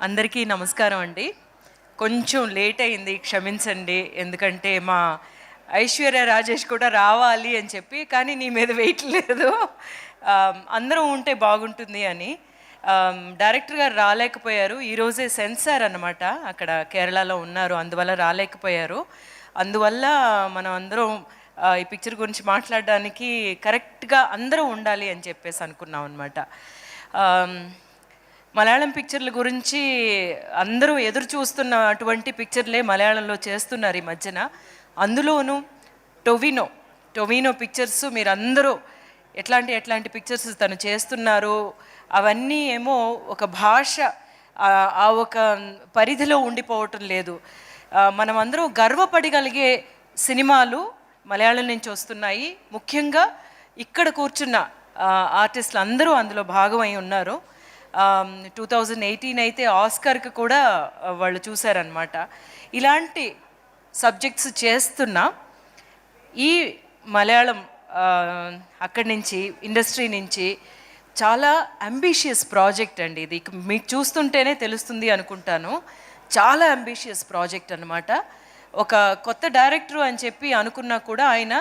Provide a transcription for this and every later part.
అందరికీ నమస్కారం అండి. కొంచెం లేట్ అయింది, క్షమించండి. ఎందుకంటే మా ఐశ్వర్య రాజేష్ కూడా రావాలి అని చెప్పి, కానీ నీ మీద వెయిట్ లేదు. అందరం ఉంటే బాగుంటుంది అని. డైరెక్టర్ గారు రాలేకపోయారు. ఈరోజే సెన్సార్ అన్నమాట, అక్కడ కేరళలో ఉన్నారు, అందువల్ల రాలేకపోయారు. అందువల్ల మనం అందరం ఈ పిక్చర్ గురించి మాట్లాడడానికి కరెక్ట్గా అందరూ ఉండాలి అని చెప్పేసి అనుకున్నాం అనమాట. మలయాళం పిక్చర్ల గురించి అందరూ ఎదురు చూస్తున్న అటువంటి పిక్చర్లే మలయాళంలో చేస్తున్నారు ఈ మధ్యన. అందులోనూ టొవినో పిక్చర్స్ మీరు అందరూ ఎట్లాంటి పిక్చర్స్ తను చేస్తున్నారు, అవన్నీ ఏమో ఒక భాష ఆ ఒక పరిధిలో ఉండిపోవటం లేదు. మనం అందరం గర్వపడగలిగే సినిమాలు మలయాళం నుంచి వస్తున్నాయి. ముఖ్యంగా ఇక్కడ కూర్చున్న ఆర్టిస్టులు అందరూ అందులో భాగమై ఉన్నారు. 2018 అయితే ఆస్కర్కి కూడా వాళ్ళు చూశారనమాట. ఇలాంటి సబ్జెక్ట్స్ చేస్తున్న ఈ మలయాళం అక్కడి నుంచి ఇండస్ట్రీ నుంచి చాలా అంబిషియస్ ప్రాజెక్ట్ అండి ఇది. మీకు చూస్తుంటేనే తెలుస్తుంది అనుకుంటాను. చాలా అంబిషియస్ ప్రాజెక్ట్ అనమాట. ఒక కొత్త డైరెక్టర్ అని చెప్పి అనుకున్నా కూడా ఆయన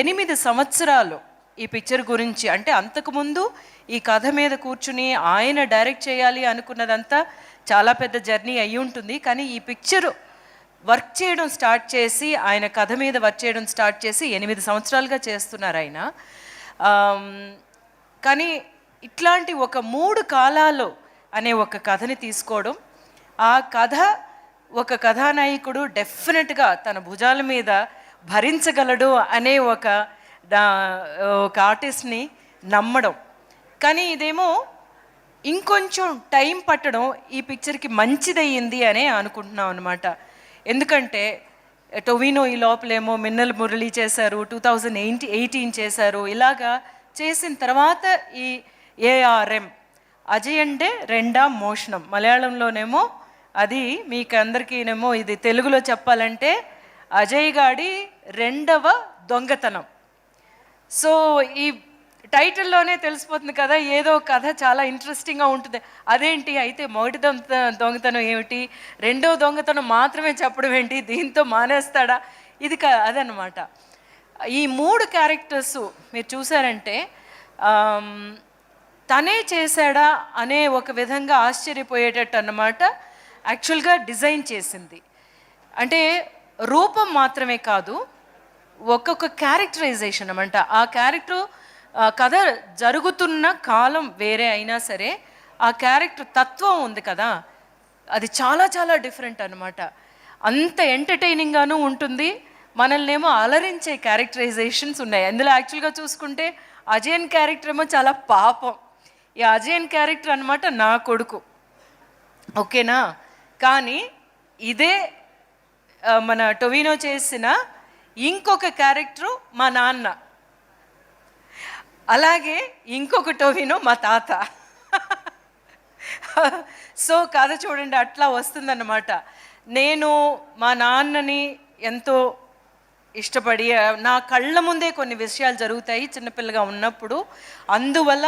8 సంవత్సరాలు ఈ పిక్చర్ గురించి, అంటే అంతకుముందు ఈ కథ మీద కూర్చుని ఆయన డైరెక్ట్ చేయాలి అనుకున్నదంతా చాలా పెద్ద జర్నీ అయ్యి ఉంటుంది. కానీ ఈ పిక్చర్ వర్క్ చేయడం స్టార్ట్ చేసి, ఆయన కథ మీద వర్క్ చేయడం స్టార్ట్ చేసి 8 సంవత్సరాలుగా చేస్తున్నారు ఆయన. కానీ ఇట్లాంటి ఒక 3 కాలాలు అనే ఒక కథని తీసుకోవడం, ఆ కథ ఒక కథానాయకుడు డెఫినెట్గా తన భుజాల మీద భరించగలడు అనే ఒక ఆర్టిస్ట్ని నమ్మడం. కానీ ఇదేమో ఇంకొంచెం టైం పట్టడం ఈ పిక్చర్కి మంచిదయ్యింది అనే అనుకుంటున్నాం అనమాట. ఎందుకంటే టొవినో ఈ లోపలేమో మిన్నల్ మురళి చేశారు, 2018 చేశారు. ఇలాగా చేసిన తర్వాత ఈ ఏఆర్ఎం అజయ్ అంటే రెండాం మోషణం, మలయాళంలోనేమో అది మీకు అందరికీనేమో ఇది తెలుగులో చెప్పాలంటే అజయ్ గాడి రెండవ దొంగతనం. సో ఈ టైటిల్లోనే తెలిసిపోతుంది కదా, ఏదో కథ చాలా ఇంట్రెస్టింగ్గా ఉంటుంది. అదేంటి అయితే మొదటి దొంగతనం ఏమిటి, రెండవ దొంగతనం మాత్రమే చెప్పడం ఏంటి, దీంతో మానేస్తాడా, ఇది అదనమాట. ఈ 3 క్యారెక్టర్స్ మీరు చూసారంటే తనే చేశాడా అనే ఒక విధంగా ఆశ్చర్యపోయేటట్టు అన్నమాట యాక్చువల్గా డిజైన్ చేసింది. అంటే రూపం మాత్రమే కాదు, ఒక్కొక్క క్యారెక్టరైజేషన్ అన్నమాట. ఆ క్యారెక్టర్ కథ జరుగుతున్న కాలం వేరే అయినా సరే ఆ క్యారెక్టర్ తత్వం ఉంది కదా, అది చాలా చాలా డిఫరెంట్ అనమాట. అంత ఎంటర్టైనింగ్గాను ఉంటుంది, మనల్ని ఏమో అలరించే క్యారెక్టరైజేషన్స్ ఉన్నాయి అందులో. యాక్చువల్గా చూసుకుంటే అజయన్ క్యారెక్టర్ ఏమో చాలా పాపం. ఈ అజయన్ క్యారెక్టర్ అనమాట నా కొడుకు, ఓకేనా. కానీ ఇదే మన టొవినో చేసిన ఇంకొక క్యారెక్టరు మా నాన్న, అలాగే ఇంకొక టొవినో మా తాత. సో కథ చూడండి అట్లా వస్తుందన్నమాట. నేను మా నాన్నని ఎంతో ఇష్టపడి, నా కళ్ళ ముందే కొన్ని విషయాలు జరుగుతాయి చిన్నపిల్లగా ఉన్నప్పుడు. అందువల్ల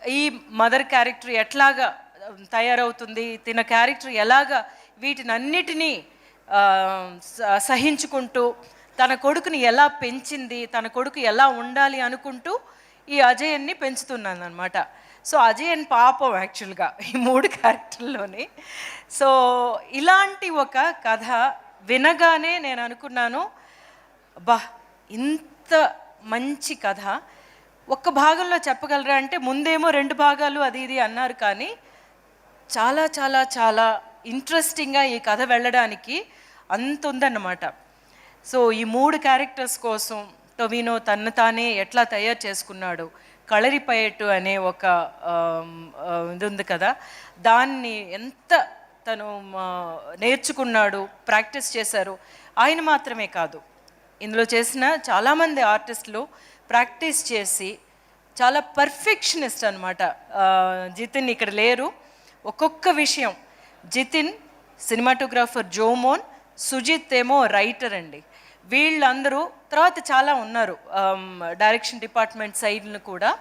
ఈ మదర్ క్యారెక్టర్ ఎట్లాగా తయారవుతుంది, తిన క్యారెక్టర్ ఎలాగా వీటినన్నిటినీ సహించుకుంటూ తన కొడుకుని ఎలా పెంచింది, తన కొడుకు ఎలా ఉండాలి అనుకుంటూ ఈ అజయన్ని పెంచుతున్నాను అనమాట. సో అజయన్ పాపం యాక్చువల్గా ఈ 3 క్యారెక్టర్లోని. సో ఇలాంటి ఒక కథ వినగానే నేను అనుకున్నాను, బా ఇంత మంచి కథ ఒక్క భాగంలో చెప్పగలరా అంటే, ముందేమో 2 భాగాలు అది ఇది అన్నారు, కానీ చాలా చాలా చాలా ఇంట్రెస్టింగ్గా ఈ కథ వెళ్ళడానికి అంత ఉందన్నమాట. సో ఈ 3 క్యారెక్టర్స్ కోసం టొవినో తను తానే ఎట్లా తయారు చేసుకున్నాడు, కళరిపయట్టు అనే ఒక ఇది ఉంది కదా, దాన్ని ఎంత తను నేర్చుకున్నాడు, ప్రాక్టీస్ చేశారు. ఆయన మాత్రమే కాదు, ఇందులో చేసిన చాలామంది ఆర్టిస్టులు ప్రాక్టీస్ చేసి చాలా పర్ఫెక్షనిస్ట్ అనమాట. జితిన్ ఇక్కడ లేరు, ఒక్కొక్క విషయం జితిన్ సినిమాటోగ్రాఫర్, జోమోన్, సుజిత్ ఏమో రైటర్ అండి. వీళ్ళందరూ తర్వాత చాలా ఉన్నారు డైరెక్షన్ డిపార్ట్మెంట్ సైడ్ను కూడా.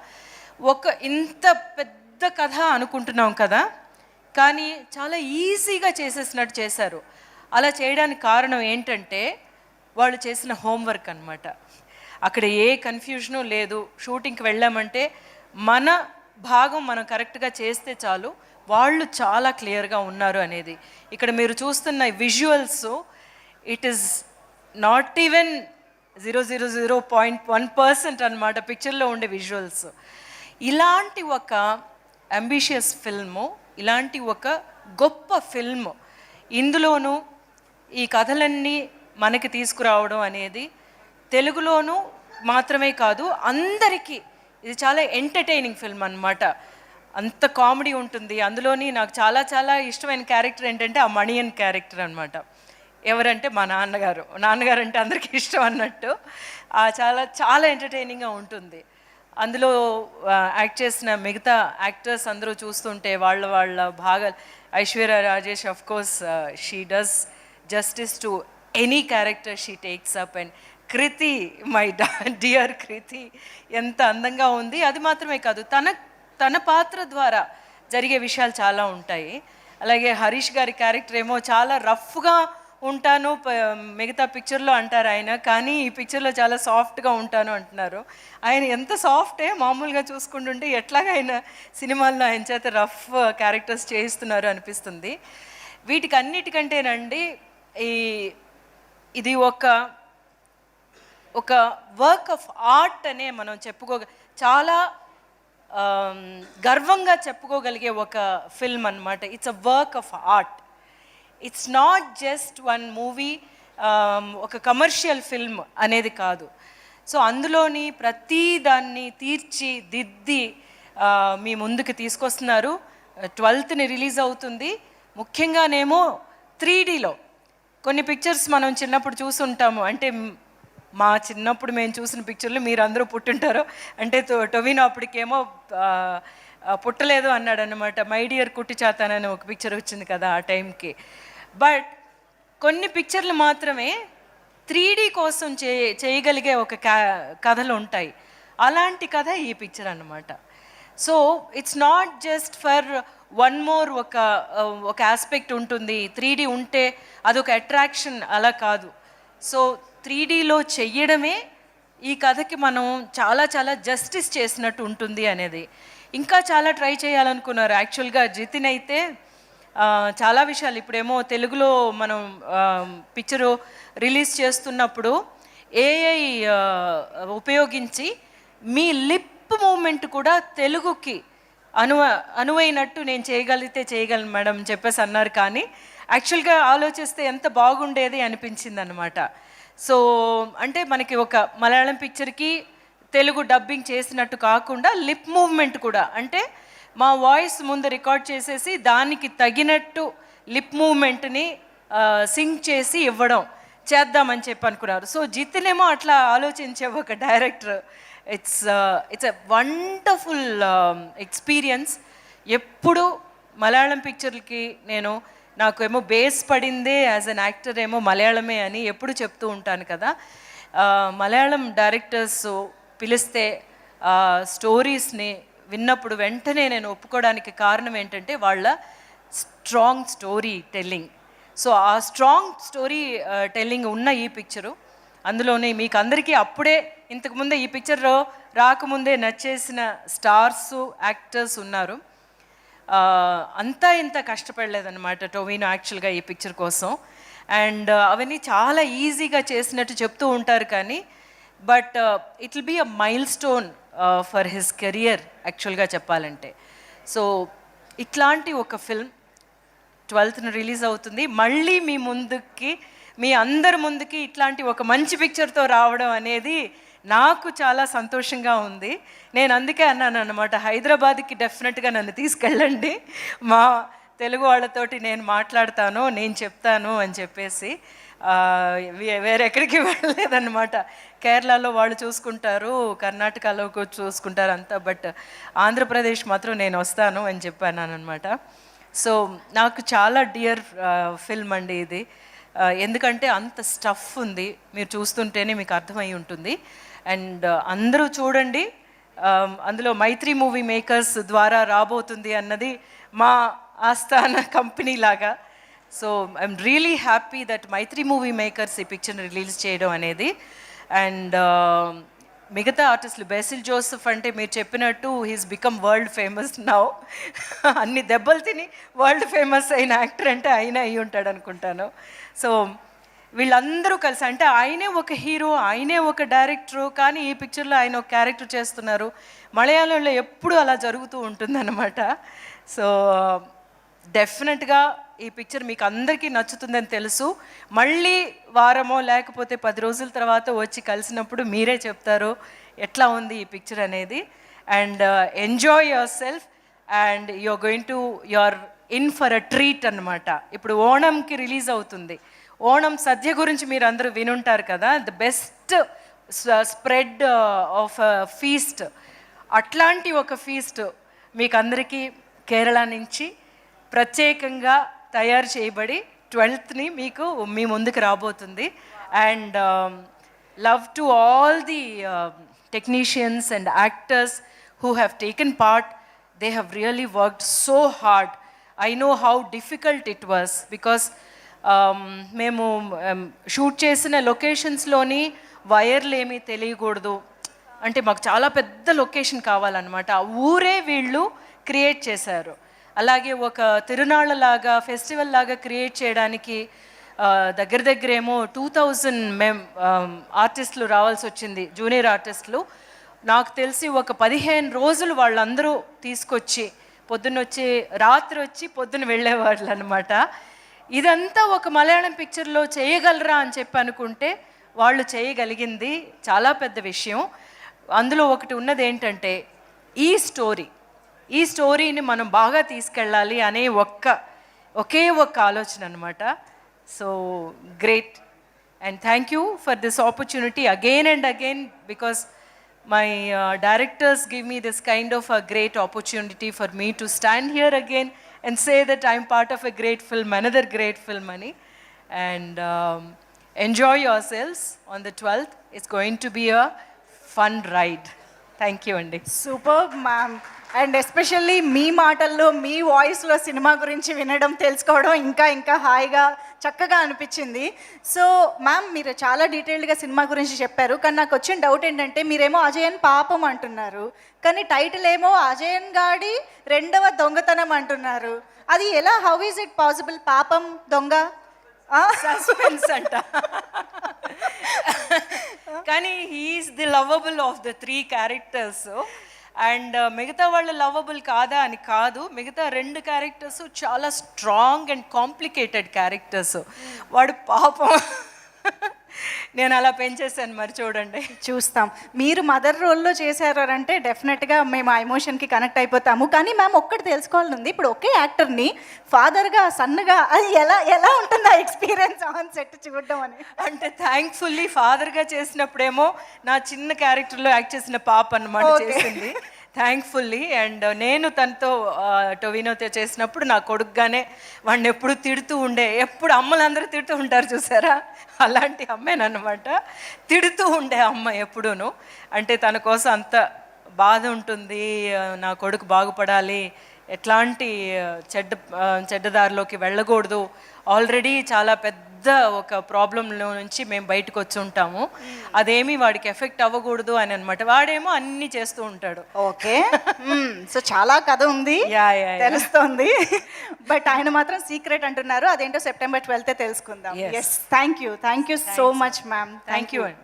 ఇంత పెద్ద కథ అనుకుంటున్నాం కదా, కానీ చాలా ఈజీగా చేసేసినట్టు చేశారు. అలా చేయడానికి కారణం ఏంటంటే వాళ్ళు చేసిన హోంవర్క్ అనమాట. అక్కడ ఏ కన్ఫ్యూజను లేదు. షూటింగ్కి వెళ్ళామంటే మన భాగం మనం కరెక్ట్గా చేస్తే చాలు, వాళ్ళు చాలా క్లియర్గా ఉన్నారు అనేది. ఇక్కడ మీరు చూస్తున్న visuals, it is not even 0.1% అనమాట పిక్చర్లో ఉండే విజువల్స్. ఇలాంటి ఒక అంబిషియస్ ఫిల్ము, ఇలాంటి ఒక గొప్ప ఫిల్మ్ ఇందులోనూ ఈ కథలన్నీ మనకి తీసుకురావడం అనేది తెలుగులోనూ మాత్రమే కాదు, అందరికీ ఇది చాలా ఎంటర్టైనింగ్ ఫిల్మ్ అనమాట. అంత కామెడీ ఉంటుంది అందులోని. నాకు చాలా చాలా ఇష్టమైన క్యారెక్టర్ ఏంటంటే ఆ మణియన్ క్యారెక్టర్ అనమాట. ఎవరంటే మా నాన్నగారు. నాన్నగారు అంటే అందరికీ ఇష్టం అన్నట్టు. చాలా చాలా ఎంటర్టైనింగ్గా ఉంటుంది. అందులో యాక్ట్ చేసిన మిగతా యాక్టర్స్ అందరూ చూస్తుంటే వాళ్ళ భాగాలు, Aishwarya Rajesh of course she does justice to any character she takes up. And Kriti, my dear Kriti ఎంత అందంగా ఉంది. అది మాత్రమే కాదు, తన పాత్ర ద్వారా జరిగే విషయాలు చాలా ఉంటాయి. అలాగే హరీష్ గారి క్యారెక్టర్ ఏమో చాలా రఫ్గా ఉంటాను మిగతా పిక్చర్లో అంటారు ఆయన, కానీ ఈ పిక్చర్లో చాలా సాఫ్ట్గా ఉంటాను అంటున్నారు. ఆయన ఎంత సాఫ్టే, మామూలుగా చూసుకుంటుంటే ఎట్లాగా ఆయన సినిమాల్లో ఆయన చేత రఫ్ క్యారెక్టర్స్ చేయిస్తున్నారు అనిపిస్తుంది. వీటికి అన్నిటికంటేనండి ఇది ఒక వర్క్ ఆఫ్ ఆర్ట్ అనే మనం చాలా గర్వంగా చెప్పుకోగలిగే ఒక ఫిల్మ్ అన్నమాట. It's a work of art. It's not just one movie, ఒక కమర్షియల్ ఫిల్మ్ అనేది కాదు. సో అందులోని ప్రతి దాన్ని తీర్చిదిద్ది మీ ముందుకు తీసుకొస్తున్నారు. 12th రిలీజ్ అవుతుంది. ముఖ్యంగానేమో 3Dలో. కొన్ని పిక్చర్స్ మనం చిన్నప్పుడు చూసుంటాము, అంటే మా చిన్నప్పుడు మేము చూసిన పిక్చర్లు మీరు అందరూ పుట్టుంటారు. అంటే టొవినో అప్పటికేమో పుట్టలేదు అన్నాడు అనమాట. మై డియర్ కుట్టి చాతానని ఒక పిక్చర్ వచ్చింది కదా ఆ టైంకి. బట్ కొన్ని పిక్చర్లు మాత్రమే 3D కోసం చేయగలిగే ఒక కథలు ఉంటాయి. అలాంటి కథ ఈ పిక్చర్ అన్నమాట. So it's not just for one more ఒక ఆస్పెక్ట్ ఉంటుంది. 3D ఉంటే అదొక అట్రాక్షన్, అలా కాదు. సో 3Dలో చెయ్యడమే ఈ కథకి మనం చాలా చాలా జస్టిస్ చేసినట్టు ఉంటుంది అనేది. ఇంకా చాలా ట్రై చేయాలనుకున్నారు యాక్చువల్గా జితిన్ అయితే. చాలా విషయాలు ఇప్పుడేమో తెలుగులో మనం పిక్చరు రిలీజ్ చేస్తున్నప్పుడు ఏఐ ఉపయోగించి మీ లిప్ మూమెంట్ కూడా తెలుగుకి అనువైనట్టు నేను చేయగలను మేడం చెప్పేసి అన్నారు. కానీ యాక్చువల్గా ఆలోచిస్తే ఎంత బాగుండేది అనిపించింది అనమాట. సో అంటే మనకి ఒక మలయాళం పిక్చర్కి తెలుగు డబ్బింగ్ చేసినట్టు కాకుండా లిప్ మూవ్మెంట్ కూడా, అంటే మా వాయిస్ ముందు రికార్డ్ చేసేసి దానికి తగినట్టు లిప్ మూవ్మెంట్ని సింగ్ చేసి చేద్దామని చెప్పి అనుకున్నారు. సో జితినేమో అట్లా ఆలోచించే ఒక director. It's a wonderful experience. ఎప్పుడు మలయాళం పిక్చర్లకి నాకు ఏమో బేస్ పడిందే యాజ్ అన్ యాక్టర్ ఏమో మలయాళమే అని ఎప్పుడు చెప్తూ ఉంటాను కదా. మలయాళం డైరెక్టర్స్ పిలిస్తే స్టోరీస్ని విన్నప్పుడు వెంటనే నేను ఒప్పుకోవడానికి కారణం ఏంటంటే వాళ్ళ స్ట్రాంగ్ స్టోరీ టెల్లింగ్. సో ఆ స్ట్రాంగ్ స్టోరీ టెల్లింగ్ ఉన్న ఈ పిక్చరు, అందులోనే మీకు అందరికీ అప్పుడే ఇంతకుముందే ఈ పిక్చర్ రాకముందే నచ్చేసిన స్టార్స్ యాక్టర్స్ ఉన్నారు. అంతా ఇంత కష్టపడలేదన్నమాట టొవినో యాక్చువల్గా ఈ పిక్చర్ కోసం. అండ్ అవన్నీ చాలా ఈజీగా చేసినట్టు చెప్తూ ఉంటారు, కానీ but it will be a milestone for his career యాక్చువల్గా చెప్పాలంటే. సో ఇట్లాంటి ఒక ఫిల్మ్ 12th రిలీజ్ అవుతుంది. మళ్ళీ మీ అందరి ముందుకి ఇట్లాంటి ఒక మంచి పిక్చర్తో రావడం అనేది నాకు చాలా సంతోషంగా ఉంది. నేను అందుకే అన్నాను అన్నమాట, హైదరాబాద్కి డెఫినెట్గా నన్ను తీసుకెళ్ళండి, మా తెలుగు వాళ్ళతోటి నేను మాట్లాడతాను, నేను చెప్తాను అని చెప్పేసి. వేరెక్కడికి వెళ్ళలేదన్నమాట. కేరళలో వాళ్ళు చూసుకుంటారు, కర్ణాటకలో చూసుకుంటారు అంతా, బట్ ఆంధ్రప్రదేశ్ మాత్రం నేను వస్తాను అని చెప్పాను అనమాట. సో నాకు చాలా డియర్ ఫిల్మ్ అండి ఇది. ఎందుకంటే అంత స్టఫ్ ఉంది, మీరు చూస్తుంటేనే మీకు అర్థమై ఉంటుంది. అండ్ అందరూ చూడండి. అందులో మైత్రి మూవీ మేకర్స్ ద్వారా రాబోతుంది అన్నది మా ఆస్థాన కంపెనీ లాగా. So I'm really happy that Mythri movie makers ఈ పిక్చర్ని రిలీజ్ చేయడం అనేది. అండ్ మిగతా ఆర్టిస్టులు బెసిల్ జోసెఫ్ అంటే మీరు చెప్పినట్టు he's become world famous now. అన్ని దెబ్బలు తిని వరల్డ్ ఫేమస్ అయిన యాక్టర్ అంటే ఆయన అయి ఉంటాడు అనుకుంటాను. సో వీళ్ళందరూ కలిసి, అంటే ఆయనే ఒక హీరో, ఆయనే ఒక డైరెక్టరు, కానీ ఈ పిక్చర్లో ఆయన ఒక క్యారెక్టర్ చేస్తున్నారు. మలయాళంలో ఎప్పుడూ అలా జరుగుతూ ఉంటుందన్నమాట. సో డెఫినెట్గా ఈ పిక్చర్ మీకు అందరికీ నచ్చుతుందని తెలుసు. మళ్ళీ వారమో లేకపోతే 10 రోజుల తర్వాత వచ్చి కలిసినప్పుడు మీరే చెప్తారు ఎట్లా ఉంది ఈ పిక్చర్ అనేది. And enjoy yourself and you're in for a treat అనమాట. ఇప్పుడు ఓణంకి రిలీజ్ అవుతుంది. ఓణం సద్య గురించి మీరు అందరూ వినుంటారు కదా, the best spread of feast. అట్లాంటి ఒక ఫీస్ట్ మీకు అందరికీ కేరళ నుంచి ప్రత్యేకంగా తయారు చేయబడి 12th మీకు మీ ముందుకు రాబోతుంది. And love to all the technicians and actors who have taken part. They have really worked so hard. I know how difficult it was because మేము షూట్ చేసిన లొకేషన్స్లోని వైర్లు ఏమీ తెలియకూడదు, అంటే మాకు చాలా పెద్ద లొకేషన్ కావాలన్నమాట. ఆ ఊరే వీళ్ళు క్రియేట్ చేశారు. అలాగే ఒక తిరునాళ్ళలాగా ఫెస్టివల్ లాగా క్రియేట్ చేయడానికి దగ్గర దగ్గరేమో 2000 ఆర్టిస్టులు రావాల్సి వచ్చింది, జూనియర్ ఆర్టిస్టులు. నాకు తెలిసి ఒక 15 రోజులు వాళ్ళందరూ తీసుకొచ్చి పొద్దున్నొచ్చి రాత్రి వచ్చి పొద్దున్న వెళ్ళేవాళ్ళు అనమాట. ఇదంతా ఒక మలయాళం పిక్చర్లో చేయగలరా అని చెప్పి అనుకుంటే వాళ్ళు చేయగలిగింది చాలా పెద్ద విషయం. అందులో ఒకటి ఉన్నది ఏంటంటే ఈ స్టోరీని మనం బాగా తీసుకెళ్ళాలి అనే ఒకే ఒక్క ఆలోచన అనమాట. So great and thank you for this opportunity again and again, because my directors give me this kind of a great opportunity for me to stand here again and say that I'm part of a great film, another great film, Mani. And enjoy yourselves on the 12th. It's going to be a fun ride. Thank you, Andy. Superb, ma'am. And especially మీ మాటల్లో మీ వాయిస్లో cinema గురించి వినడం తెలుసుకోవడం ఇంకా హాయిగా చక్కగా అనిపించింది. సో మ్యామ్, మీరు చాలా డీటెయిల్డ్గా సినిమా గురించి చెప్పారు, కానీ నాకు వచ్చిన డౌట్ ఏంటంటే మీరేమో అజయన్ పాపం అంటున్నారు, కానీ టైటిల్ ఏమో అజయన్ గాడి రెండవ దొంగతనం అంటున్నారు. అది ఎలా, హౌ ఈజ్ ఇట్ పాసిబుల్? పాపం దొంగ సస్పెన్స్ అంట. కానీ he's the lovable of the 3 characters. And మిగతా వాళ్ళు లవబుల్ కాదా అని కాదు, మిగతా 2 క్యారెక్టర్స్ చాలా స్ట్రాంగ్ అండ్ కాంప్లికేటెడ్ క్యారెక్టర్స్. వాడు పాపం నేను అలా పెంచేసాను, మరి చూడండి. చూస్తాం. మీరు మదర్ రోల్లో చేశారంటే డెఫినెట్గా మేము ఆ ఎమోషన్కి కనెక్ట్ అయిపోతాము. కానీ మ్యామ్, ఒక్కటి తెలుసుకోవాలని ఉంది, ఇప్పుడు ఒకే యాక్టర్ని ఫాదర్గా సన్గా, అది ఎలా ఉంటుంది ఆ ఎక్స్పీరియన్స్ ఆన్ సెట్ చూడడం అని? అంటే థ్యాంక్ఫుల్లీ ఫాదర్గా చేసినప్పుడేమో నా చిన్న క్యారెక్టర్లో యాక్ట్ చేసిన పాప అన్నమాట చేసింది, థ్యాంక్ఫుల్లీ. అండ్ నేను తనతో టొవినోతో చేసినప్పుడు నా కొడుకుగానే వాడిని ఎప్పుడు తిడుతూ ఉండే, ఎప్పుడు అమ్మలందరూ తిడుతూ ఉంటారు చూసారా, అలాంటి అమ్మేనమాట. తిడుతూ ఉండే అమ్మ ఎప్పుడూను. అంటే తన కోసం అంత బాధ ఉంటుంది, నా కొడుకు బాగుపడాలి, ఎట్లాంటి చెడ్డదారిలోకి వెళ్ళకూడదు. ఆల్రెడీ చాలా పెద్ద ఒక ప్రాబ్లంలో నుంచి మేము బయటకు వచ్చి ఉంటాము, అదేమి వాడికి ఎఫెక్ట్ అవ్వకూడదు అని అనమాట. వాడేమో అన్ని చేస్తూ ఉంటాడు. ఓకే, సో చాలా కథ ఉంది తెలుస్తోంది, బట్ ఆయన మాత్రం సీక్రెట్ అంటున్నారు. అదేంటో September 12th తెలుసుకుందాం. Yes, thank you so much ma'am. Thank you అండి.